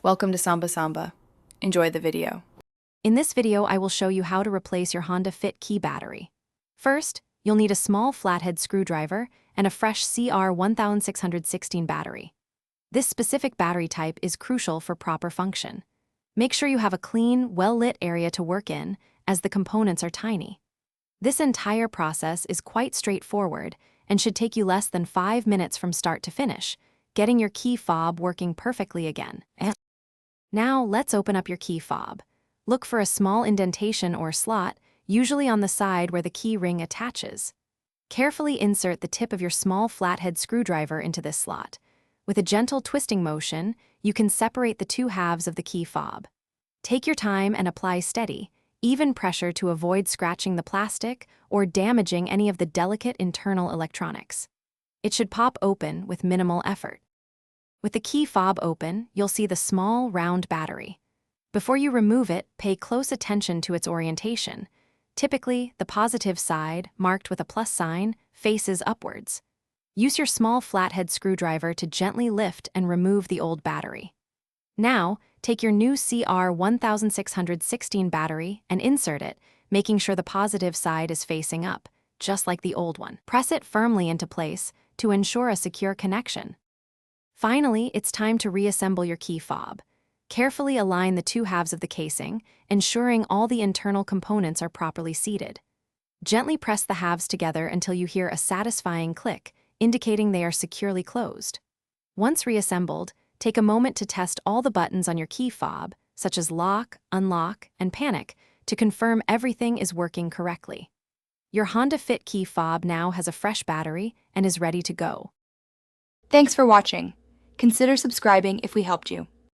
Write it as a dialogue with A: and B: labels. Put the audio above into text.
A: Welcome to Samba Samba. Enjoy the video.
B: In this video, I will show you how to replace your Honda Fit key battery. First, you'll need a small flathead screwdriver and a fresh CR1616 battery. This specific battery type is crucial for proper function. Make sure you have a clean, well-lit area to work in, as the components are tiny. This entire process is quite straightforward and should take you less than 5 minutes from start to finish, getting your key fob working perfectly again. Now, let's open up your key fob. Look for a small indentation or slot, usually on the side where the key ring attaches. Carefully insert the tip of your small flathead screwdriver into this slot. With a gentle twisting motion, you can separate the two halves of the key fob. Take your time and apply steady, even pressure to avoid scratching the plastic or damaging any of the delicate internal electronics. It should pop open with minimal effort. With the key fob open, you'll see the small, round battery. Before you remove it, pay close attention to its orientation. Typically, the positive side, marked with a plus sign, faces upwards. Use your small flathead screwdriver to gently lift and remove the old battery. Now, take your new CR1616 battery and insert it, making sure the positive side is facing up, just like the old one. Press it firmly into place to ensure a secure connection. Finally, it's time to reassemble your key fob. Carefully align the two halves of the casing, ensuring all the internal components are properly seated. Gently press the halves together until you hear a satisfying click, indicating they are securely closed. Once reassembled, take a moment to test all the buttons on your key fob, such as lock, unlock, and panic, to confirm everything is working correctly. Your Honda Fit key fob now has a fresh battery and is ready to go.
C: Thanks for watching. Consider subscribing if we helped you.